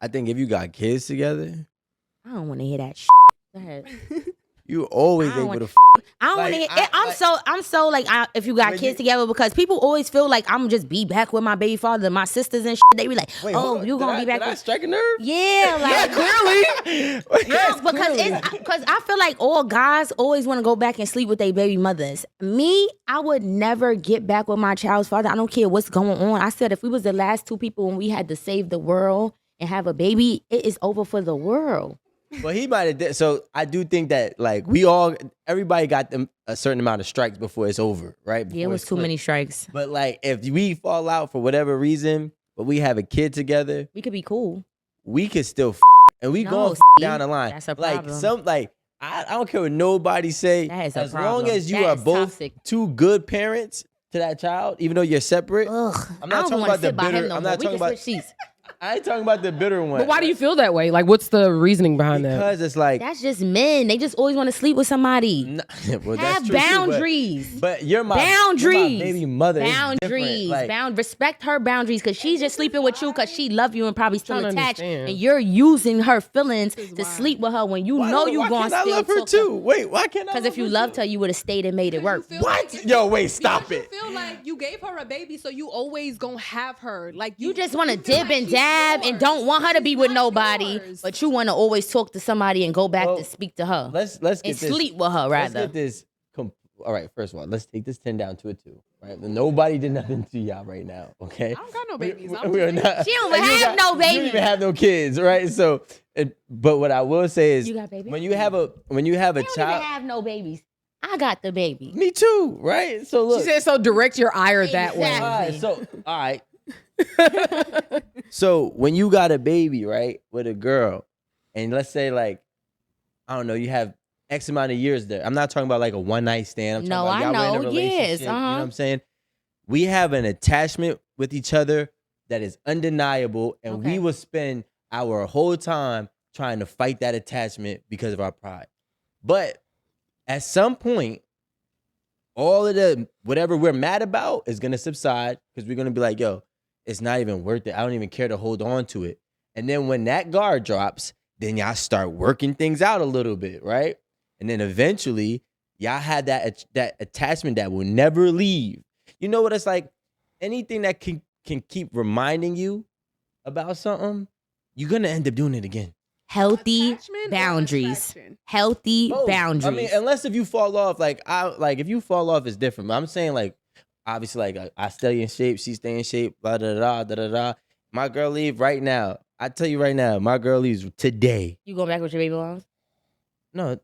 I think if you got kids together, I don't want to hear that. Go ahead. you always I don't able want- to. I don't Like, want to. I'm so like, if you got When kids you- together, because people always feel like I'm just be back with my baby father, my sisters and shit. They be like, Wait, oh, hold on. you gonna be back Did I with? strike a nerve? Yeah, like Clearly. yes, because I feel like all guys always want to go back and sleep with their baby mothers. Me, I would never get back with my child's father. I don't care what's going on. I said if we was the last two people when we had to save the world and have a baby, it is over for the world. Well, he might have did. So I do think that like everybody got them a certain amount of strikes before it's over, right? Yeah, it was too many strikes. But like, if we fall out for whatever reason, but we have a kid together, We could be cool. we could still and we No, going see, down the line. that's a like problem. I don't care what nobody say. That is a as long problem. as you That are is both toxic. two good parents to that child, even though you're separate. Ugh, I'm not I talking don't want about to the sit by bitter. him no I'm more. not We talking can about. switch seats. I ain't talking about the bitter one. But why do you feel that way? Like, what's the reasoning behind that? Because it's like That's just men. They just always want to sleep with somebody. well, that's Have true too, boundaries. but you're my Boundaries. baby mother. It's Boundaries. different. Like, Respect her boundaries, because she's just sleeping with you because she love you and probably still Trying to attached. understand. And you're using her feelings to sleep with her when you know you why going to can't I still love her talk too? Wait, why can't I? Because if you loved her, you would have stayed and made it work. What? Yo, wait, stop You it. feel like you gave her a baby, so you always gonna have her. Like You just want to feel dib like and she's dab and yours. don't want her to be She's with not nobody, yours. but you want to always talk to somebody and go back Well, to speak to her Let's and get this. sleep with her Let's rather. get this. All right, first of all, let's take this 10 down to a 2. Right? Nobody did nothing to y'all right now. Okay. I don't got no babies. We are not. She don't and you have no You don't babies. even have no kids, right? So, but what I will say is, You got babies? when you have a I don't even child, have no babies. I got the baby. me too, right? So look, She said, so direct your ire that way. Exactly. all right, so all right. So when you got a baby, right, with a girl, and let's say like, I don't know, you have X amount of years there. I'm not talking about like a one night stand. I'm No, talking about I y'all were in know. a relationship. Yes, You know uh-huh. what I'm saying? We have an attachment with each other that is undeniable, and we Okay. will spend our whole time trying to fight that attachment because of our pride. But at some point, all of the whatever we're mad about is gonna subside because we're gonna be like, yo, it's not even worth it. I don't even care to hold on to it. And then when that guard drops, then y'all start working things out a little bit, right? And then eventually, y'all had that attachment that will never leave. You know what it's like? Anything that can keep reminding you about something, you're gonna end up doing it again. Healthy Attachment or boundaries. attraction? Healthy Both. boundaries. I mean, unless if you fall off, like if you fall off, it's different. But I'm saying like, obviously, like I stay in shape, she stay in shape, blah da da da da da. My girl leave right now. I tell you right now, my girl leaves today. You going back with your baby moms? No,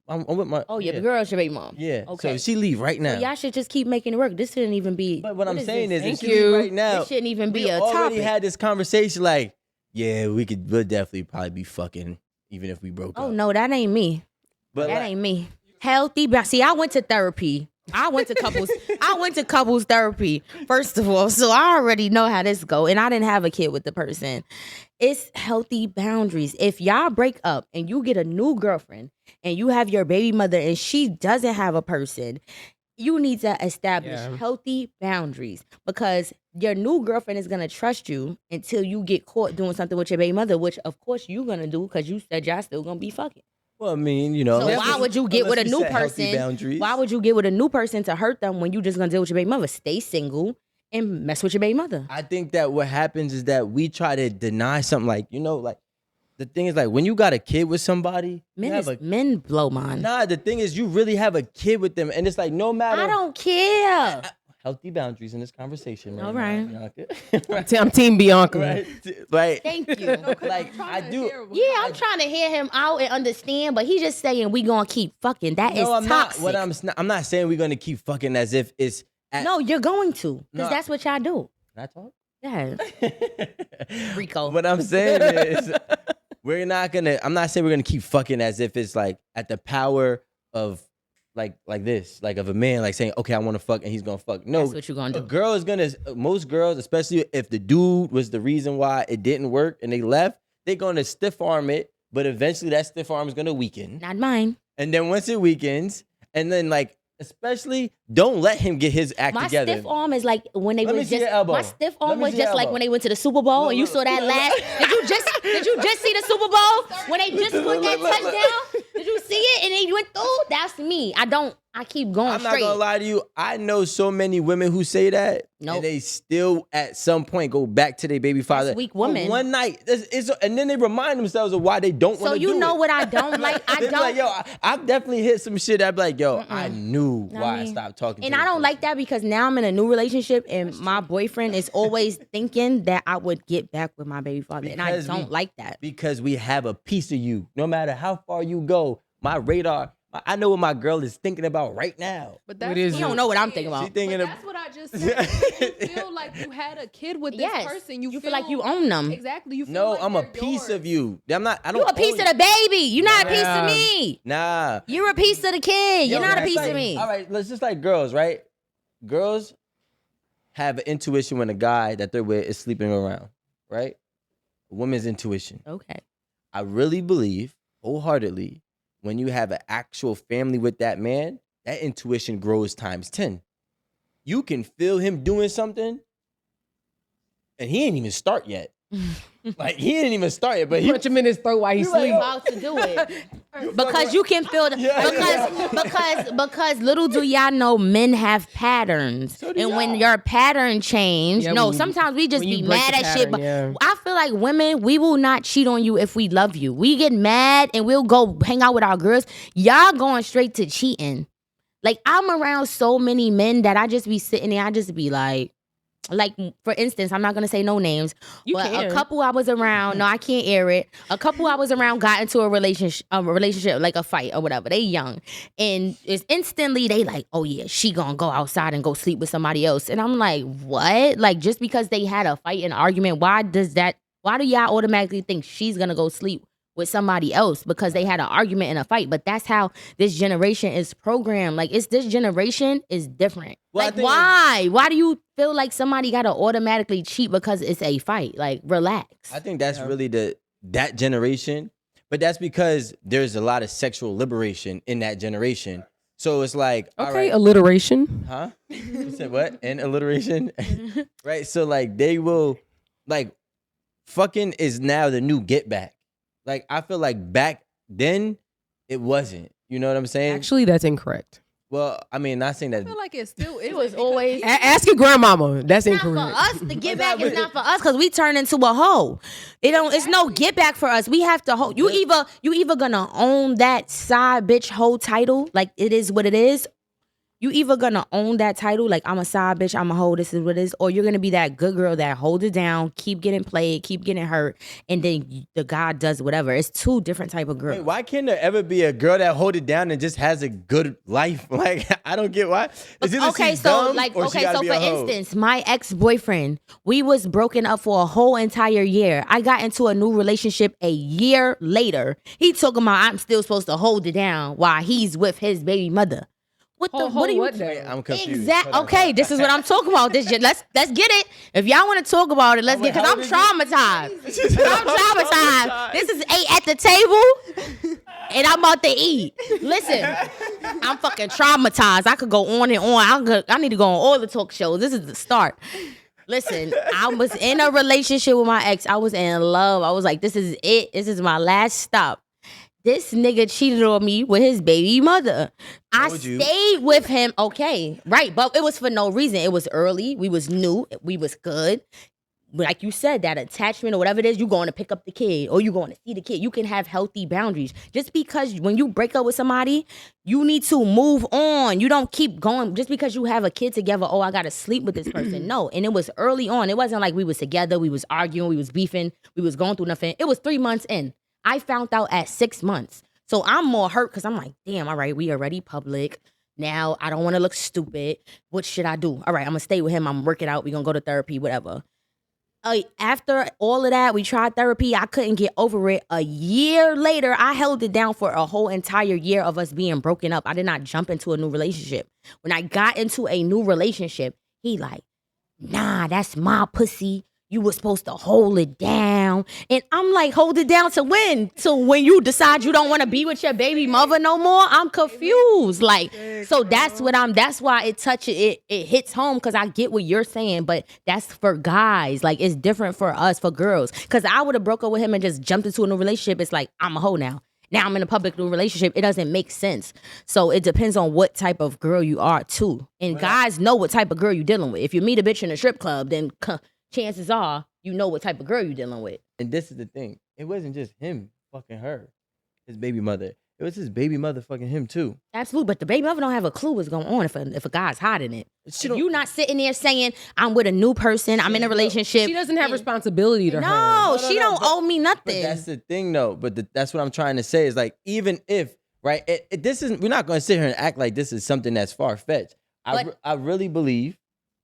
I'm with my. Oh, yeah, the girl's your baby mom. Yeah. Okay. So she leave right now. So y'all should just keep making it work. This shouldn't even be. But what I'm is saying this? is, if Thank she leave you. right now, This shouldn't even be we a already topic. had this conversation. Like, yeah, we'll definitely probably be fucking even if we broke up. Oh no, that ain't me. but That like, ain't me. Healthy. See, I went to therapy. I went to couples therapy, first of all. So I already know how this go. And I didn't have a kid with the person. It's healthy boundaries. If y'all break up and you get a new girlfriend and you have your baby mother and she doesn't have a person, you need to establish healthy boundaries, because your new girlfriend is going to trust you until you get caught doing something with your baby mother, which of course you're going to do because you said y'all still going to be fucking. well, I mean, you know. So why would you get with a new person? Boundaries. Why would you get with a new person to hurt them when you just gonna deal with your baby mother? Stay single and mess with your baby mother. I think that what happens is that we try to deny something. Like, you know, like the thing is, like when you got a kid with somebody, you have Men blow mine. nah. The thing is, you really have a kid with them, and it's like no matter. I don't care. Healthy boundaries in this conversation. All right. I'm Team Bianca. Right. Like, Thank you. like I do. Yeah, I'm trying to hear him out and understand, but he just saying we gonna keep fucking. That is No, I'm toxic. not. I'm not saying we're gonna keep fucking as if it's. No, you're going to, because No. that's what y'all do. Can I talk? Yeah. Rico. What I'm saying is, we're not gonna. I'm not saying we're gonna keep fucking as if it's like at the power of like this, like of a man, like saying, okay, I want to fuck, and he's gonna fuck. No, That's what you're gonna do. A girl is gonna. Most girls, especially if the dude was the reason why it didn't work and they left, they're gonna stiff arm it. But eventually, that stiff arm is gonna weaken. Not mine. And then once it weakens, and then like, especially, don't let him get his act My together. stiff arm is like when they Let me was see just. your elbow. My stiff Let arm me was see your just like elbow. when they went to the Super Bowl and you saw that last. Did you just when they just scored that touchdown, did you see it? And they went through. That's me. I keep going I'm straight. not gonna lie to you. I know so many women who say that, Nope. and they still at some point go back to their baby father. weak for woman. one night, and then they remind themselves of why they don't want So to do you know it. what I don't like? I They be don't. like, yo, I've definitely hit some shit. I'd be like, yo, I knew why I mean, stopped talking. And to I this don't like person. that because now I'm in a new relationship and my boyfriend is always thinking that I would get back with my baby father. And I Because don't like that. Because we have a piece of you. No matter how far you go, my radar. I know what my girl is thinking about right now. But What is You don't know what I'm thinking She about. thinking But of. that's what I just said. You feel like you had a kid with this Yes. person. You feel like you own them. Exactly. You feel No, like I'm a they're piece yours. of you. I'm not. I don't. You a piece own of the baby. You're not a piece Yeah. of me. Nah. You're a piece of the kid. You're Yo, not a that's piece like- of me. All right, let's just like girls, right? Girls have an intuition when a guy that they're with is sleeping around, right? A woman's intuition. Okay. I really believe wholeheartedly when you have an actual family with that man, that intuition grows times 10. You can feel him doing something and he ain't even start yet. Like he didn't even start yet, but he Punch him in his throat while he You like, sleep. About to do it. Because you can feel the, because little do y'all know men have patterns. So do And when y'all. your pattern change, Yeah, no, when you- sometimes we just when you be break mad the at shit. pattern, But yeah. I feel like women, we will not cheat on you if we love you. We get mad and we'll go hang out with our girls. Y'all going straight to cheating. Like I'm around so many men that I just be sitting there, I just be like for instance, I'm not gonna say no names, but can. a couple I was around, no, I can't air it. A couple I was around got into a relationship, like a fight or whatever. They young, and it's instantly they like, oh yeah, she gonna go outside and go sleep with somebody else, and I'm like, what? Like just because they had a fight, an argument, why do y'all automatically think she's gonna go sleep with somebody else because they had an argument and a fight? But that's how this generation is programmed. Like this generation is different. Well, I Like think why? Why do you feel like somebody gotta automatically cheat because it's a fight? Like relax. I think that's really that generation, but that's because there's a lot of sexual liberation in that generation. So it's like, all Okay, right, alliteration. huh? You said what? And alliteration, right? So like they will, like, fucking is now the new get back. Like I feel like back then it wasn't. You know what I'm saying? Actually, that's incorrect. Well, I mean, not saying that. I feel like it still is. It was always Ask your grandmama. That's not for incorrect. us. The get back is not for us because we turn into a hoe. It's no get back for us. We have to hoe. You either gonna own that side bitch hoe title, like it is what it is. You either gonna own that title, like I'm a side bitch, I'm a hoe, this is what it is, or you're gonna be that good girl that hold it down, keep getting played, keep getting hurt, and then the guy does whatever. It's two different type of girls. Wait, why can't there ever be a girl that hold it down and just has a good life? Like I don't get why. It's either Okay, she's so dumb like or she gotta so be for a hoe. instance, my ex-boyfriend, we was broken up for a whole entire year. I got into a new relationship a year later. He talking about I'm still supposed to hold it down while he's with his baby mother. What the what are you Wait, I'm confused. Exact. Hold on. Okay, this is what I'm talking about. Let's get it. If y'all want to talk about it, let's get. Because I'm traumatized. I'm traumatized. This is 8 at the table, and I'm about to eat. Listen, I'm fucking traumatized. I could go on and on. I need to go on all the talk shows. This is the start. Listen, I was in a relationship with my ex. I was in love. I was like, this is it. This is my last stop. This nigga cheated on me with his baby mother. I Told you. stayed with him. Okay, right. But it was for no reason. It was early. We was new. We was good. Like you said, that attachment or whatever it is, you going to pick up the kid or you going to see the kid. You can have healthy boundaries. Just because when you break up with somebody, you need to move on. You don't keep going just because you have a kid together. Oh, I got to sleep with this person. No. And it was early on. It wasn't like we was together. We was arguing. We was beefing. We was going through nothing. It was 3 months in. I found out at 6 months. So I'm more hurt because I'm like, damn, all right, we already public. Now I don't want to look stupid. What should I do? All right, I'm going to stay with him. I'm work it out. We're going to go to therapy, whatever. After all of that, we tried therapy. I couldn't get over it. A year later, I held it down for a whole entire year of us being broken up. I did not jump into a new relationship. When I got into a new relationship, he like, nah, that's my pussy. you were supposed to hold it down. And I'm like, hold it down to when? To when you decide you don't want to be with your baby mother no more? I'm confused. Like, so that's why it hits home, because I get what you're saying, but that's for guys. Like, it's different for us, for girls. Because I would have broke up with him and just jumped into a new relationship. It's like, I'm a hoe now. Now I'm in a public new relationship. It doesn't make sense. So it depends on what type of girl you are too. And guys know what type of girl you're dealing with. If you meet a bitch in a strip club, then chances are you know what type of girl you're dealing with. And this is the thing. It wasn't just him fucking her, his baby mother. It was his baby mother fucking him too. Absolutely, but the baby mother don't have a clue what's going on if a guy's hiding it. If you not sitting there saying, I'm with a new person, I'm in a relationship. She doesn't have responsibility to her. No, she don't owe me nothing. But that's the thing though. But that's what I'm trying to say is like, even if, right, this isn't, we're not going to sit here and act like this is something that's far-fetched. I really believe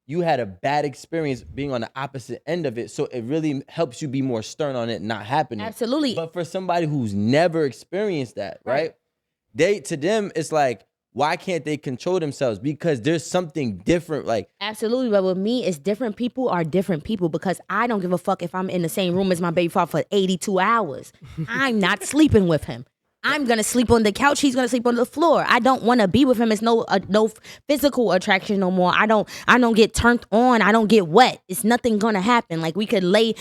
you had a bad experience being on the opposite end of it, so it really helps you be more stern on it not happening. Absolutely. But for somebody who's never experienced that, right? To them, it's like, why can't they control themselves? Because there's something different. Like, absolutely, but with me, it's different people are different people, because I don't give a fuck if I'm in the same room as my baby father for 82 hours. I'm not sleeping with him. I'm gonna sleep on the couch. He's gonna sleep on the floor. I don't want to be with him. It's no physical attraction no more. I don't get turned on. I don't get wet. It's nothing gonna happen. Like, we could lay.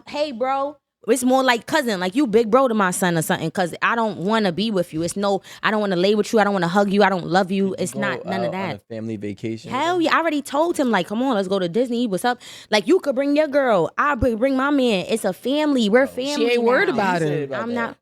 Hey, bro. It's more like cousin, like you big bro to my son or something, because I don't want to be with you. I don't want to lay with you. I don't want to hug you. I don't love you. It's not none of that. On a family vacation. Hell yeah. I already told him, like, come on, let's go to Disney. What's up? Like, you could bring your girl. I'll bring my man. It's a family. We're family. She ain't worried now. about it. I'm not.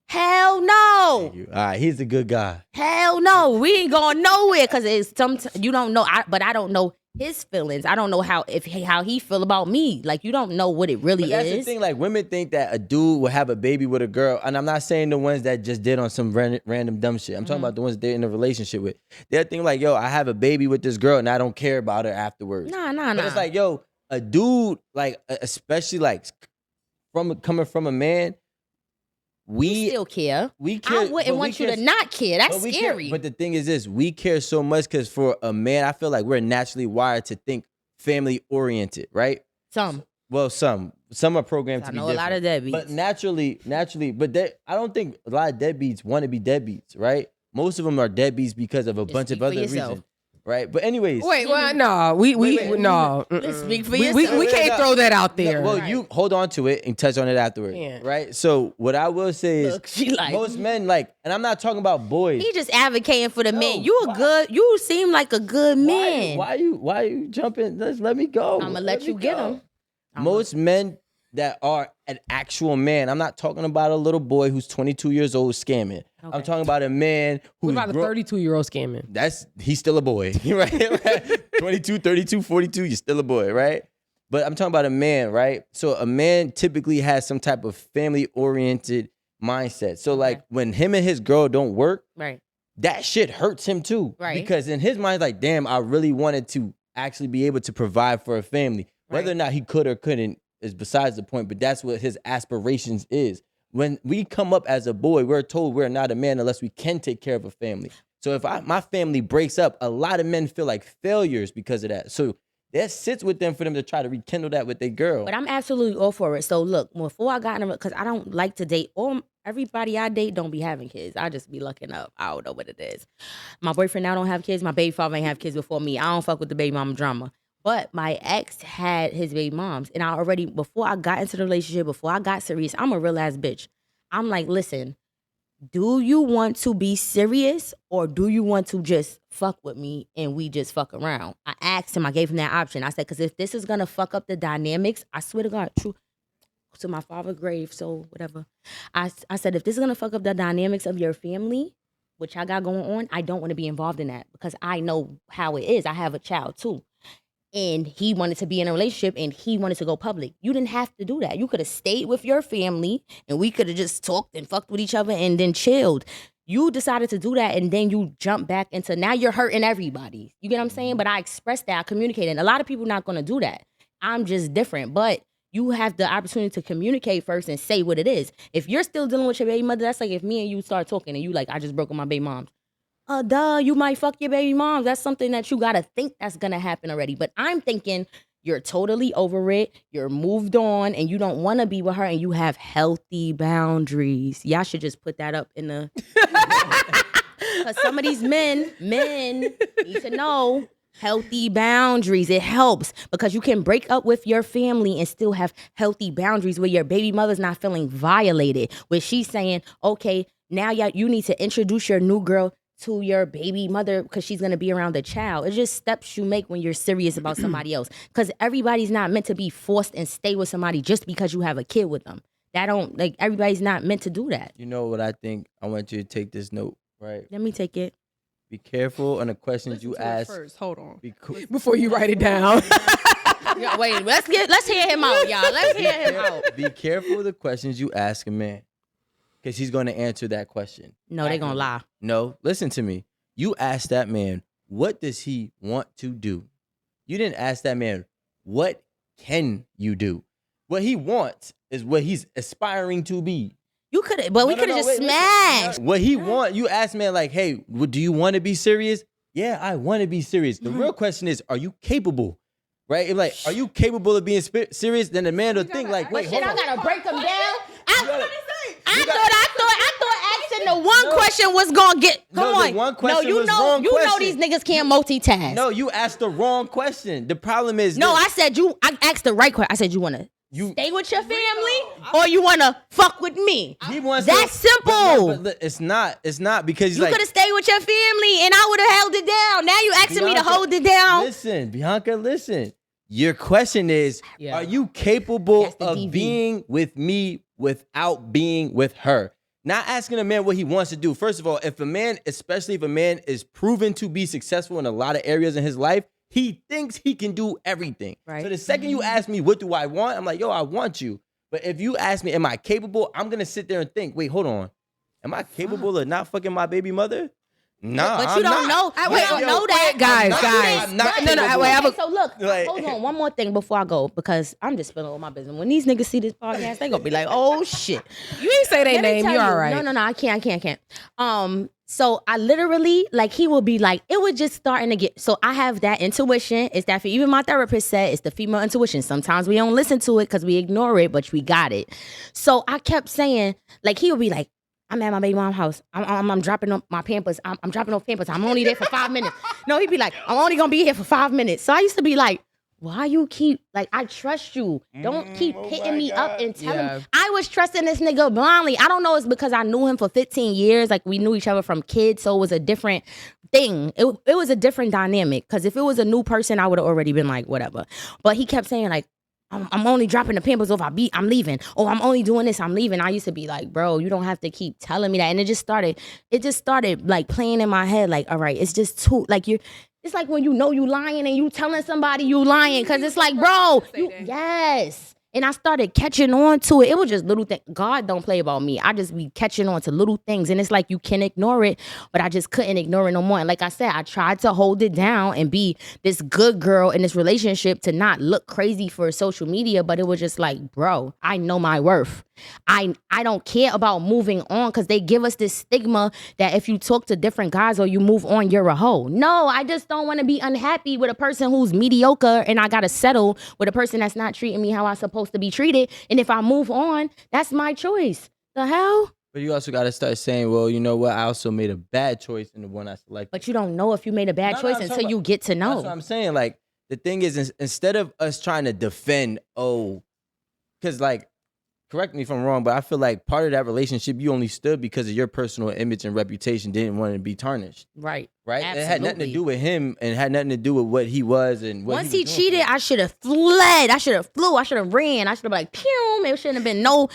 Hell no. All right, he's a good guy. Hell no. We ain't going nowhere, because it's you don't know, but I don't know his feelings. I don't know how he feel about me. Like, you don't know what it really is. That's the thing. Like, women think that a dude will have a baby with a girl, and I'm not saying the ones that just did on some random dumb shit. I'm talking about the ones they're in a relationship with. They're thinking like, yo, I have a baby with this girl, and I don't care about her afterwards. Nah. But it's like, yo, a dude, like, especially like coming from a man. We still care. We care. I wouldn't want you to not care. That's scary. But the thing is this, we care so much because for a man, I feel like we're naturally wired to think family oriented, right? Some are programmed to be different. I know a lot of deadbeats. But naturally, I don't think a lot of deadbeats want to be deadbeats, right? Most of them are deadbeats because of a bunch of other reasons. Right, but anyways. Wait, well, no, we no. Let's speak for yourself. We can't throw that out there. No, well, you hold on to it and touch on it afterwards, right? So what I will say is, most men like, and I'm not talking about boys. He just advocating for the men. You seem like a good man. Why you jumping? Let me go. I'm gonna let you get him. Most men that are an actual man. I'm not talking about a little boy who's 22 years old scamming. Okay. I'm talking about a man who's... What about a 32-year-old scamming? He's still a boy, right? 22, 32, 42, you're still a boy, right? But I'm talking about a man, right? So a man typically has some type of family-oriented mindset. So like when him and his girl don't work, right, that shit hurts him too. Right. Because in his mind, like, damn, I really wanted to actually be able to provide for a family. Whether or not he could or couldn't is besides the point, but that's what his aspirations is. When we come up as a boy, we're told we're not a man unless we can take care of a family. So if my family breaks up, a lot of men feel like failures because of that. So that sits with them for them to try to rekindle that with their girl. But I'm absolutely all for it. So look, before I got in, because I don't like to date, everybody I date don't be having kids. I just be looking up. I don't know what it is. My boyfriend now don't have kids. My baby father ain't have kids before me. I don't fuck with the baby mama drama. But my ex had his baby moms. And before I got into the relationship, before I got serious, I'm a real ass bitch. I'm like, listen, do you want to be serious or do you want to just fuck with me and we just fuck around? I asked him, I gave him that option. I said, because if this is going to fuck up the dynamics, I swear to God, true to my father's grave, so whatever. I said, if this is going to fuck up the dynamics of your family, which I got going on, I don't want to be involved in that because I know how it is. I have a child too. And he wanted to be in a relationship and he wanted to go public. You didn't have to do that. You could have stayed with your family and we could have just talked and fucked with each other and then chilled. You decided to do that and then you jump back into, now you're hurting everybody. You get what I'm saying? But I expressed that, I communicated. And a lot of people not going to do that. I'm just different. But you have the opportunity to communicate first and say what it is. If you're still dealing with your baby mother, that's like if me and you start talking and you like, I just broke up my baby mom. You might fuck your baby mom. That's something that you gotta think that's gonna happen already. But I'm thinking you're totally over it, you're moved on, and you don't want to be with her, and you have healthy boundaries. Y'all should just put that up in the. Because some of these men need to know healthy boundaries. It helps because you can break up with your family and still have healthy boundaries where your baby mother's not feeling violated. Where she's saying, okay, now you need to introduce your new girl to your baby mother because she's going to be around the child. It's just steps you make when you're serious about somebody else. Because everybody's not meant to be forced and stay with somebody just because you have a kid with them. Everybody's not meant to do that. You know what I think? I want you to take this note, right? Let me take it. Be careful on the questions you ask. First, hold on. Before you write it down. Yeah, wait, let's hear him out, y'all. Let's hear him out. Be careful of the questions you ask a man. Because he's going to answer that question. No, they're going to lie. No, listen to me. You ask that man, what does he want to do? You didn't ask that man, what can you do? What he wants is what he's aspiring to be. You could have, but we could have just smashed. What he want, you ask man like, hey, do you want to be serious? Yeah, I want to be serious. The real question is, are you capable? Right? If like, are you capable of being serious? Then the man will think like, wait, hold on. I gotta break them down. I thought asking the one question was gonna get. Come on. The one question was know, wrong question. know these niggas can't multitask. No, you asked the wrong question. The problem is no. I asked the right question. I said you wanna stay with your family or you wanna fuck with me. He wants That's simple. But it's not. It's not because you could have stayed with your family and I would have held it down. Now you asking me to hold it down. Listen, Bianca. Listen. Your question is, are you capable of being with me without being with her? Not asking a man what he wants to do. First of all, especially if a man is proven to be successful in a lot of areas in his life, he thinks he can do everything. Right. So the second you ask me, what do I want? I'm like, yo, I want you. But if you ask me, am I capable? I'm going to sit there and think, wait, hold on. Am I capable of not fucking my baby mother? Nah, but you don't know. We don't know that, guys. No. So look, hold on. One more thing before I go, because I'm just spilling all my business. When these niggas see this podcast, they gonna be like, "Oh shit." You ain't say their name. You all right? No. I can't. So I literally he will be like, it was just starting to get. So I have that intuition. It's that even my therapist said it's the female intuition. Sometimes we don't listen to it because we ignore it, but we got it. So I kept saying, he would be like, I'm at my baby mom's house. I'm dropping off my Pampers. I'm dropping off Pampers. I'm only there for 5 minutes. No, he'd be like, I'm only gonna be here for 5 minutes. So I used to be like, why you keep I trust you. Don't keep hitting me up and telling me. I was trusting this nigga blindly. I don't know. It's because I knew him for 15 years. We knew each other from kids, so it was a different thing. It was a different dynamic. Because if it was a new person, I would have already been like, whatever. But he kept saying I'm only dropping the Pampers off. I'm leaving. Oh, I'm only doing this. I'm leaving. I used to be like, bro, you don't have to keep telling me that. And it just started playing in my head. All right, it's just too it's like when you know you lying and you telling somebody you lying. Cause it's like, bro, yes. And I started catching on to it. It was just little things. God don't play about me. I just be catching on to little things. And it's like you can ignore it, but I just couldn't ignore it no more. And like I said, I tried to hold it down and be this good girl in this relationship to not look crazy for social media. But it was just like, bro, I know my worth. I don't care about moving on because they give us this stigma that if you talk to different guys or you move on, you're a hoe. No, I just don't want to be unhappy with a person who's mediocre and I got to settle with a person that's not treating me how I'm supposed to be treated. And if I move on, that's my choice. The hell? But you also got to start saying, well, you know what? I also made a bad choice in the one I selected. But you don't know if you made a bad choice until you get to know. That's what I'm saying. The thing is, instead of us trying to defend, because correct me if I'm wrong, but I feel like part of that relationship, you only stood because of your personal image and reputation didn't want to be tarnished. Right. Absolutely. It had nothing to do with him and had nothing to do with what he was and what Once he cheated, I should have fled. I should have flew. I should have ran. I should have been like, pew. It shouldn't have been no,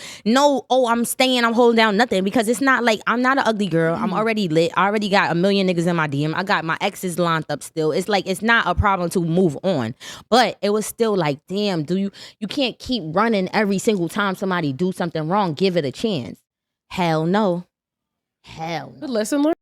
I'm staying, I'm holding down nothing because it's not I'm not an ugly girl. I'm already lit. I already got a million niggas in my DM. I got my exes lined up still. It's it's not a problem to move on. But it was still damn, you can't keep running every single time somebody do something wrong. Give it a chance. Hell no. Good lesson learned.